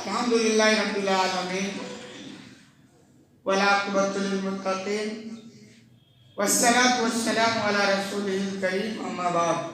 Alhamdulillahi Rabbil Alamin wal aqibatu lil muttaqin wassalatu wassalamu ala rasulihil karim amma ba'd.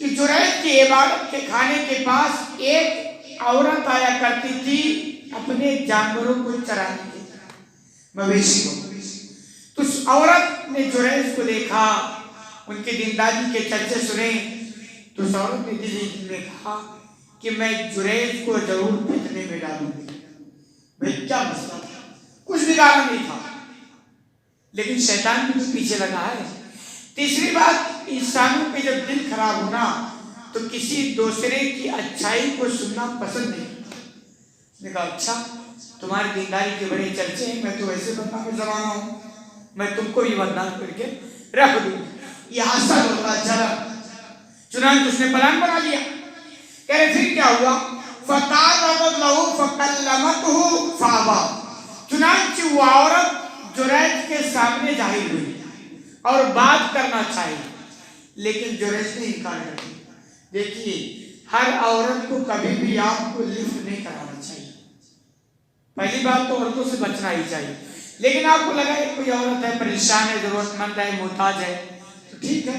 کہ جریج کی عبادت کے کھانے کے پاس ایک عورت آیا کرتی تھی اپنے جانوروں کو چرانے کے لیے، مویشی کو. تو اس عورت نے جریج کو دیکھا، ان کی دینداری کے چرچے سنے، تو اس عورت نے دل میں کہا کہ میں جریج کو ضرور فتنے میں ڈالوں گی. بھئی کیا مسئلہ تھا؟ کچھ بگاڑا نہیں تھا، لیکن شیطان بھی پیچھے لگا ہے. تیسری بات، انسانوں کے جب دل خراب ہونا تو کسی دوسرے کی اچھائی کو سننا پسند نہیں کرتا. اس نے کہا اچھا تمہاری دینداری کے بڑے چرچے ہیں، میں تو ایسے بدنام کا زمانہ ہوں، میں تم کو بھی بدنام کر کے رکھ دوں. یہ حسد ہوتا چلا. چنانچہ اس نے پلان بنا لیا. کہہ رہے پھر کیا ہوا؟ فَقَالَتْ لَهُ فَكَلَّمَتْهُ فَأَبَىٰ. چنانچہ وہ عورت جریج کے سامنے ظاہر ہوئی اور بات کرنا چاہی، لیکن جریج نے انکار کر دیا. دیکھیے ہر عورت کو کبھی بھی آپ کو لفٹ نہیں کرانا چاہیے. پہلی بات تو عورتوں سے بچنا ہی چاہیے. لیکن آپ کو لگا کہ کوئی عورت ہے، پریشان ہے، ضرورت مند ہے، محتاج ہے، تو ٹھیک ہے،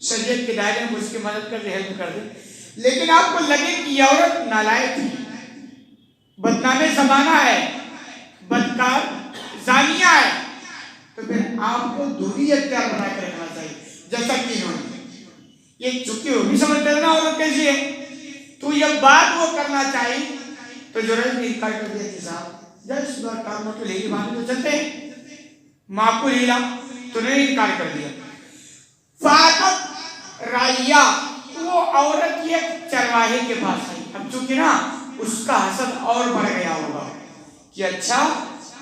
شریعت کے دائرے میں اس کی مدد کر دے، ہیلپ کر دے. لیکن آپ کو لگے کہ یہ عورت نالائق ہے، بدنام زمانہ ہے، بدکار زانیہ ہے، تو پھر آپ کو دوری اختیار بنا کے رکھنا چاہیے. جیسا کہ انہوں نے یہ چونکہ وہ بھی سمجھتے تھے نا عورت کیسی ہے، تو یہ بات وہ کرنا چاہیے. تو جریج نے انکار کر دیا کہ صاحب جس بار کام تو لے کے باندھ تو چلتے ہیں، معقول ہیلا. تو نے انکار کر دیا. فاتت رائیہ، وہ عورت یہ چرواہے کے پاس آئی. اب چونکہ نا اس کا حسد اور بڑھ گیا ہوگا کہ اچھا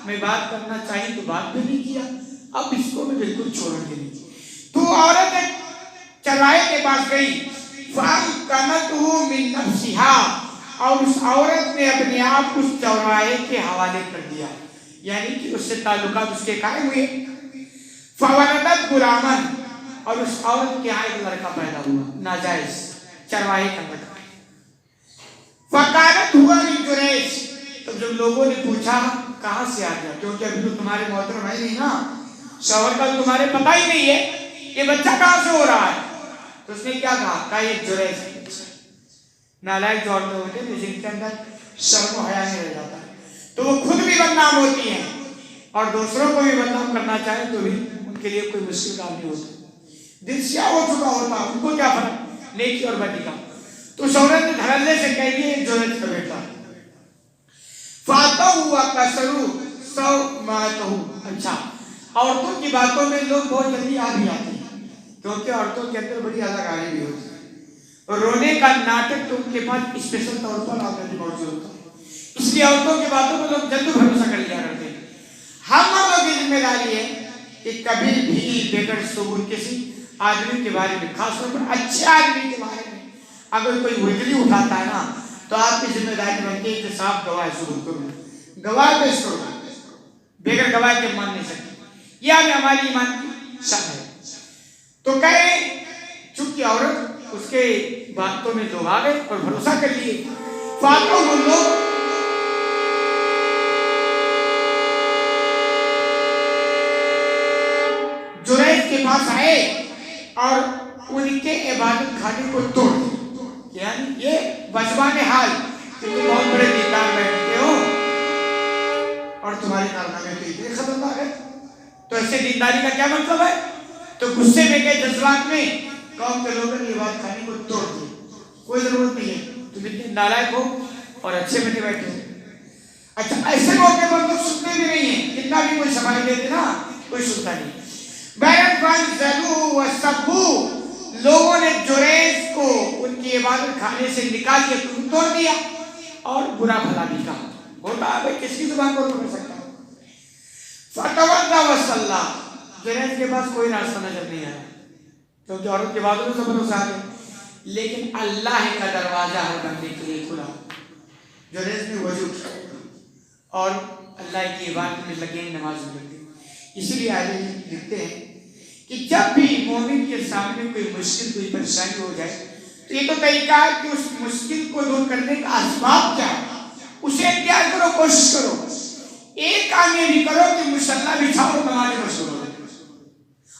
میں بات کرنا چاہیے تو بات بھی نہیں کیا، اب اس کو میں بالکل چھوڑیں گے نہیں. تو عورت ایک چرواہے کے پاس گئی. فَأَمْكَنَتْهُ مِن نَفْسِهَا، اور اس عورت نے اپنے آپ اس چرواہے کے حوالے کر دیا، یعنی کہ اس سے تعلقات اس کے قائم ہوئے. فَوَلَدَتْ غُلَامًا، اور اس عورت کے یہاں ایک لڑکا پیدا ہوا، ناجائز چرواہے کا لڑکا. فَقَالَتْ هُوَ مِن جُرَيْجٍ، تو جب لوگوں نے پوچھا کہاں سے آ گیا، کیونکہ ابھی تو تمہارے محترم ہے نہیں نا، شوہر کا تمہارے پتہ ہی نہیں ہے یہ بچہ کہاں سے ہو رہا ہے. تو اس نے کیا کہا یہ جریج ہے. نالائق جو عورتیں ہوتے ہیں جن کے اندر شرم و حیا نہیں رہ جاتا، تو وہ خود بھی بدنام ہوتی ہیں اور دوسروں کو بھی بدنام کرنا چاہیں تو بھی ان کے لیے کوئی مشکل کام نہیں ہوتا. دل سیاہ ہو چکا ہوتا، ان کو کیا فرق نیکی اور بدی کا. تو اس عورت نے دھڑلے سے کہہ دیا جریج کا بیٹا. فَاتَوْا وَقَصَرُوا صَوْمَعَتَهُ. اچھا عورتوں کی باتوں میں لوگ بہت جلدی آ بھی آتے ہیں، کیونکہ عورتوں کے اندر بڑی اداکاری بھی ہوتی ہے، اور رونے کا ناٹک تو ان کے پاس اسپیشل طور پر آگے موجود ہوتا ہے. اس لیے عورتوں کی باتوں میں لوگ جلد بھروسہ کر لیا کرتے ہیں. ہم لوگوں کی ذمہ داری ہے کہ کبھی بھی بغیر ثبوت کسی آدمی کے بارے میں، خاص طور پر اچھے آدمی کے بارے میں اگر کوئی وجلی اٹھاتا ہے نا تو آپ کی ذمہ داری بنتی ہے کہ صاحب گواہ ثبوت کرو، گواہ پیش کرو. بغیر گواہ کے مان نہیں سکتے. یہ ہماری ایمان کی شان ہے. تو کہے چونکہ عورت اس کے باتوں میں لوگ آ گئے اور بھروسہ کر لیے. فاتو وہ لوگ جریج کے پاس آئے اور ان کے عبادت خانے کو توڑ دیا. یعنی یہ بزبان حال کہ تم بہت بڑے دیندار بیٹھتے ہو اور تمہارے کارنامے تو اتنے خطرناک ہے، تو ایسے دینداری کا کیا مطلب ہے. تو غصے میں گئے، جذبات میں قوم کے لوگوں نے عبادت خانے کو توڑ دیا. کوئی ضرورت نہیں ہے، تم اتنے نالائق ہو اور اچھے بنے بیٹھے ہو. اچھا ایسے موقع پر تو سنتے بھی نہیں ہیں، کتنا بھی کوئی صفائی دیتے نا کوئی سنتا نہیں. لوگوں نے جریج کو ان کی عبادت خانے سے نکال کے توڑ دیا اور برا بھلا بھی کہا. ہوتا ہے کس کی زبان کو روک سکتا. فتوضا وصلی، جریج کے پاس کوئی راستہ نظر نہیں آیا کیونکہ عورت کے باتوں سے بھروسہ آ گیا. لیکن اللہ کا دروازہ ہر بندے کے لیے کھلا. جریج نے وضو کیا اور اللہ کی عبادت میں لگے، نماز میں لگے. اسی لیے آگے لکھتے ہیں کہ جب بھی مومن کے سامنے کوئی مشکل، کوئی پریشانی ہو جائے تو یہ تو طریقہ ہے کہ اس مشکل کو دور کرنے کا اسباب کیا ہے اسے اختیار کرو، کوشش کرو. ایک کام یہ بھی کرو کہ مصلی بچھاؤ، نماز مشغول ہو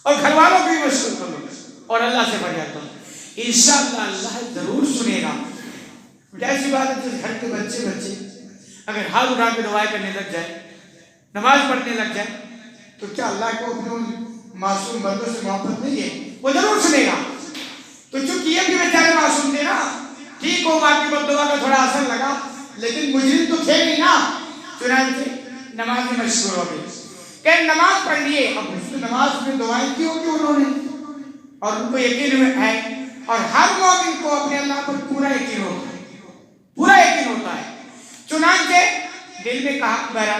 اور گھر والوں کو بھی مشغول کرو اور اللہ سے فریاد کرو. انشاءاللہ اللہ ضرور سنے گا. ایسی بات ہے جس گھر کے بچے اگر ہاتھ اٹھا کے دعائیں کرنے لگ جائے, نماز پڑھنے لگ جائے, تو کیا اللہ کو اپنے ان معصوم بندوں سے محبت نہیں ہے؟ وہ ضرور سنے گا. تو چونکہ یہ بھی بیچارے معصوم تھے نا, ٹھیک ہو ماں کی بد دعا کا تھوڑا اثر لگا, لیکن مجرم تو تھے نہیں نا. چنانچہ نماز میں مشہور ہو گئی کہ نماز پڑھ لیے. اب اس نماز میں دعائیں کی ہوگی انہوں نے, اور ان کو یقین ہے, اور ہر مومن کو اپنے اللہ پر پورا یقین ہوتا ہے. چنانچہ دل میں کہا میرا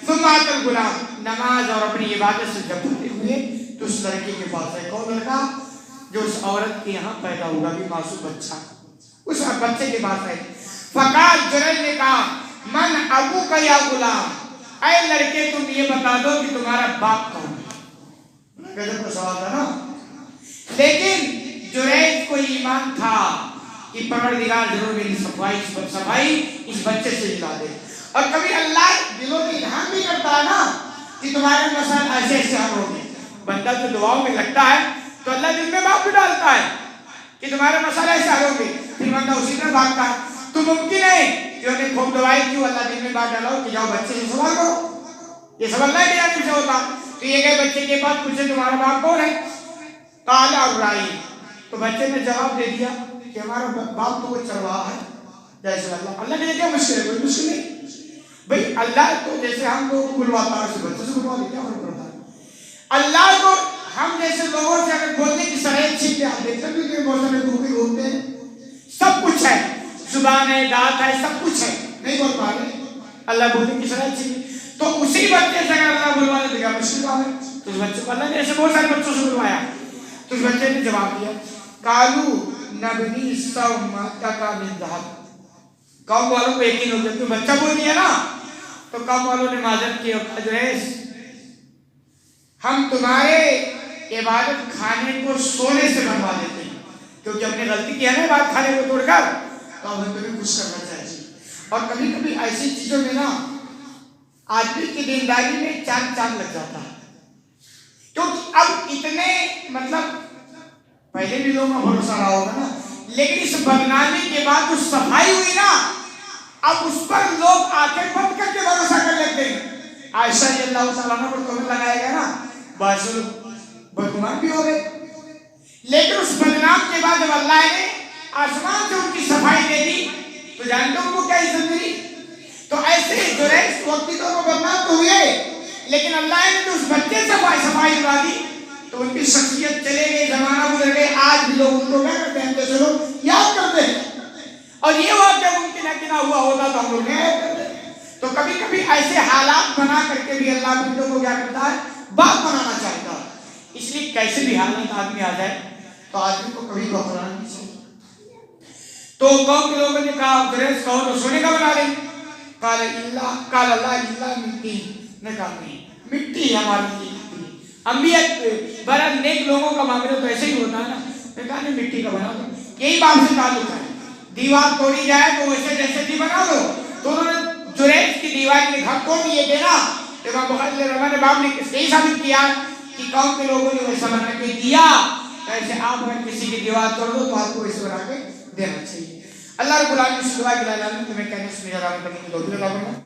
ثم آت الغلام, نماز اور اپنی عبادت سے جب پڑھتے ہوئے تو اس لڑکے کے پاس ہے. کون لڑکا؟ جو اس عورت کے یہاں پیدا ہوگا بھی معصوم بچہ, اس بچے کے پاس ہے. فقال, جریج نے کہا من ابوک یا غلام, اے لڑکے تم یہ بتا دو کہ تمہارا باپ کون ہے. گجب کا سوال تھا نا, لیکن جریج کو ایمان تھا کہ پروردگار ضرور میری صفائی اس بچے سے دلا دے. اور کبھی اللہ دلوں میں الہام بھی کرتا ہے نا کہ تمہارے مسائل ایسے حل ہوں گے. بندہ تو دعاؤں میں لگتا ہے تو اللہ دل میں بات بھی ڈالتا ہے کہ تمہارے مسائل ایسے حل ہوں گے, پھر بندہ اسی طرح بھاگتا ہے. تو ممکن ہے کہ انہیں خوب دعائیں کیوں اللہ دل میں بات ڈالا ہو کہ جاؤ بچے سے سوال کرو. یہ سب اللہ کی جانب سے ہوتا. تو یہ کہ بچے کے پاس پوچھے تمہارا باپ کون ہے؟ قال ابراہیم, تو بچے نے جواب دے دیا کہ ہمارا باپ تو وہ چرواہا ہے. جیسے اللہ کے لیے کیا مشکل ہے؟ کوئی مشکل نہیں بھئی. اللہ تو جیسے ہم لوگوں کو بلواتا ہے اسے بچے سے بلوا دے, کیا فرق پڑتا ہے؟ اللہ کو ہم جیسے لوگوں سے اگر بولنے کی صلاحیت چھین لے, آپ دیکھتے ہیں کہ بہت سارے بھوکے گھومتے ہیں, سب کچھ ہے, زبان ہے, دانت ہے, سب کچھ ہے, نہیں بول پا رہے. اللہ بولنے کی صلاحیت چھین لی تو اسی بچے سے اگر اللہ بلوا دے گا مشکل بات ہے. تو اس بچے کو اللہ نے ایسے بہت سارے بچوں سے بلوایا. تو اس بچے نے جواب دیا قالوا نبنی صومعتک من ذهب. قوم والوں کو یقین ہو گیا تو بچہ بول دیا نا, تو قوم والوں نے معذرت کی اور اجریس ہم تمہارے عبادت خانے کو سونے سے بنوا دیتے ہیں, کیونکہ ہم نے غلطی کیا نا عبادت خانے کو توڑ کر, تو ہم تمہیں خوش کرنا چاہیے. اور کبھی کبھی ایسی چیزوں میں نا آدمی کی دینداری میں چاند لگ جاتا ہے, کیونکہ اب اتنے مطلب پہلے بھی لوگوں کا بھروسہ رہا ہوگا نا, لیکن اس بدنامی کے بعد جو صفائی ہوئی نا, اب اس پر لوگ آنکھیں بند کر کے بھروسہ کر لیتے ہیں. عائشہ رضی اللہ تعالیٰ عنہ پر تمہیں لگایا گیا نا, باعث بدگمان بھی ہو گئے. لیکن اس بدنام کے بعد جب اللہ نے آسمان سے ان کی صفائی دے دی تو جانتے ہو ان کو کیا عزت ملی. تو ایسے جریج وقتی طور پر بدنام تو ہوئے, لیکن اللہ نے جو اس بچے سے صفائی کرا دی تو ان کی شخصیت چلے گئی, زمانہ گزر گئے. آج بھی لوگ ان کو کیا کرتے ہیں, جیسے لوگ یاد کرتے ہیں, اور یہ واقعہ ممکن ہے کہ نہ ہوا ہوتا تو ہم لوگ نہیں یاد کرتے. تو کبھی کبھی ایسے حالات بنا کر کے بھی اللہ بندوں کو کیا کرتا ہے, بات بنانا چاہتا ہے. اس لیے کیسے بھی حالات آدمی آ جائے تو آدمی کو کبھی گھبرانا نہیں چاہیے. تو قوم کے لوگوں نے کہا جریج کہو تو سونے کا بنا لیں. قال اللہ الا مٹی, نے کہا نہیں مٹی ہماری لیے. انبیاء برحال نیک لوگوں کا معاملہ تو ایسے ہی ہوتا ہے نا, میں کہا نہیں مٹی کا بنا دو. یہی باپ سے تعلق ہے, دیوار توڑی جائے تو ویسے جیسے تھی بنا دو. تو انہوں نے جریج کی دیوار کے گھر توڑ دیے تھے نا. امام بخاری رحمہ نے باپ نے یہی ثابت کیا کہ قوم کے لوگوں نے ویسا بنا کے دیا, ایسے آپ اگر کسی کی دیوار توڑ دو تو آپ کو ویسے بنا کے دینا چاہیے. اللہ رب العالمین سے دعا کہ اللہ تمہیں کہنے سے میرا رب کی توفیق عطا فرمائے.